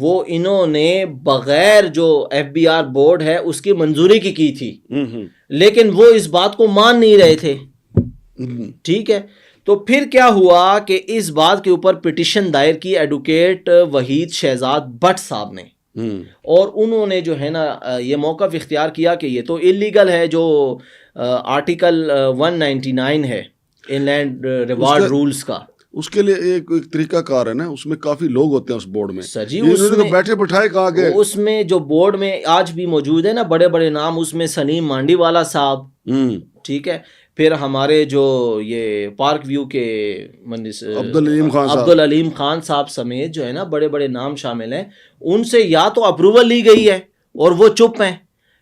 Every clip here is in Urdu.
وہ انہوں نے بغیر جو FBI بورڈ ہے اس کی منظوری کی تھی، لیکن وہ اس بات کو مان نہیں رہے تھے. ٹھیک ہے، تو پھر کیا ہوا کہ اس بات کے اوپر پٹیشن دائر کی ایڈوکیٹ وحید شہزاد بٹ صاحب نے، اور انہوں نے جو ہے نا یہ موقف اختیار کیا کہ یہ تو انلیگل ہے، جو آرٹیکل 199 ہے ان لینڈ ریوارڈ رولز کا. اس کے لیے ایک طریقہ کار ہے نا، اس میں کافی لوگ ہوتے ہیں اس بورڈ میں. سر جی اس میں بیٹھے بٹھائے کہا کہ اس میں جو بورڈ میں آج بھی موجود ہے نا بڑے بڑے نام، اس میں سلیم مانڈی والا صاحب، ٹھیک ہے، پھر ہمارے جو یہ پارک ویو کے عبدالعلیم خان صاحب سمیت جو ہے نا بڑے بڑے نام شامل ہیں. ان سے یا تو اپروول لی گئی ہے اور وہ چپ ہیں،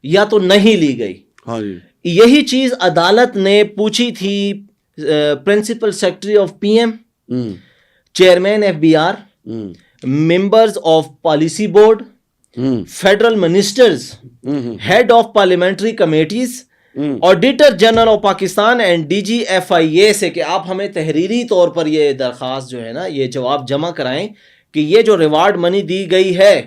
یا تو نہیں لی گئی. ہاں جی، یہی چیز عدالت نے پوچھی تھی principal secretary of PM، chairman FBI، members of policy board, federal ministers, head of parliamentary committees, auditor general of Pakistan and DG FIA سے کہ آپ ہمیں تحریری طور پر یہ درخواست جو ہے نا یہ جواب جمع کرائیں کہ یہ جو ریوارڈ منی دی گئی ہے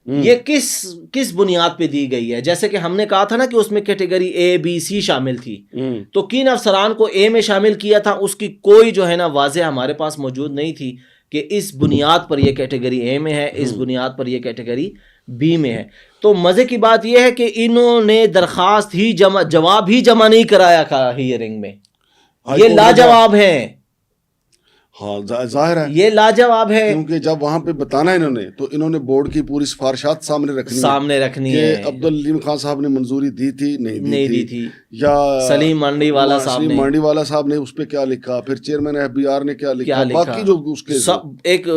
یہ کس بنیاد پہ دی گئی ہے. جیسے کہ ہم نے کہا تھا نا کہ اس میں کیٹیگری A B C شامل تھی، تو کن افسران کو A میں شامل کیا تھا اس کی کوئی جو ہے نا واضح ہمارے پاس موجود نہیں تھی کہ اس بنیاد پر یہ کیٹیگری A میں ہے، اس بنیاد پر یہ کیٹیگری B میں ہے. تو مزے کی بات یہ ہے کہ انہوں نے درخواست ہی جواب ہی جمع نہیں کرایا تھا ہیئرنگ میں. یہ لاجواب ہیں. ہاں ظاہر ہے یہ لاجواب ہے، کیونکہ جب وہاں پہ بتانا انہوں نے تو انہوں نے بورڈ کی پوری سفارشات سامنے رکھنی ہے کہ عبدالعلیم خان صاحب نے منظوری دی تھی نہیں دی تھی، یا سلیم مانڈی والا صاحب نے اس پہ کیا لکھا، پھر چیئرمین FBI نے کیا لکھا، باقی جو اس کے ایک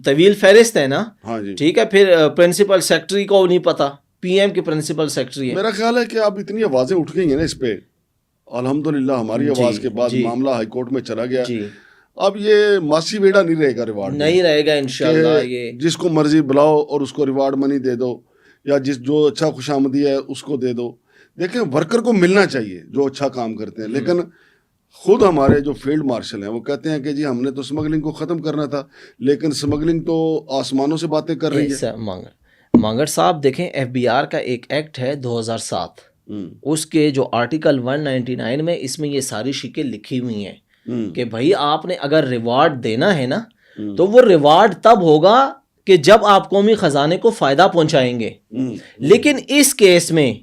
طویل فہرست ہے نا. ہاں جی ٹھیک ہے، پھر پرنسپل سیکرٹری کو نہیں پتا، PM کے پرنسپل سیکرٹری ہے. میرا خیال ہے کہ اب اتنی آوازیں اٹھ گئی ہیں نا اس پہ، الحمدللہ ہماری آواز کے بعد معاملہ ہائی کورٹ میں چلا گیا. اب یہ ماسی ویڑا نہیں رہے گا، ریوارڈ نہیں رہے گا انشاءاللہ. یہ جس کو مرضی بلاؤ اور اس کو ریوارڈ منی دے دو، یا جو اچھا خوش آمدی ہے اس کو دے دو. دیکھیں ورکر کو ملنا چاہیے جو اچھا کام کرتے ہیں، لیکن خود ہمارے جو فیلڈ مارشل ہیں وہ کہتے ہیں کہ جی ہم نے تو اسمگلنگ کو ختم کرنا تھا، لیکن اسمگلنگ تو آسمانوں سے باتیں کر رہی ہے. مانگڑ صاحب دیکھیں FBI کا ایک ایکٹ ہے 2007، اس کے جو آرٹیکل 199 میں اس میں یہ ساری شکیں لکھی ہوئی ہیں کہ بھائی آپ نے اگر ریوارڈ دینا ہے نا تو وہ ریوارڈ تب ہوگا کہ جب آپ قومی خزانے کو فائدہ پہنچائیں گے. لیکن اس کیس میں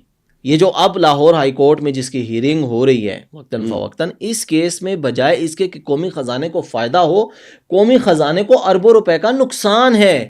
یہ جو اب لاہور ہائی کورٹ میں جس کی ہیئرنگ ہو رہی ہے وقتاً فوقتاً، اس کیس میں بجائے اس کے کہ قومی خزانے کو فائدہ ہو، قومی خزانے کو اربوں روپے کا نقصان ہے.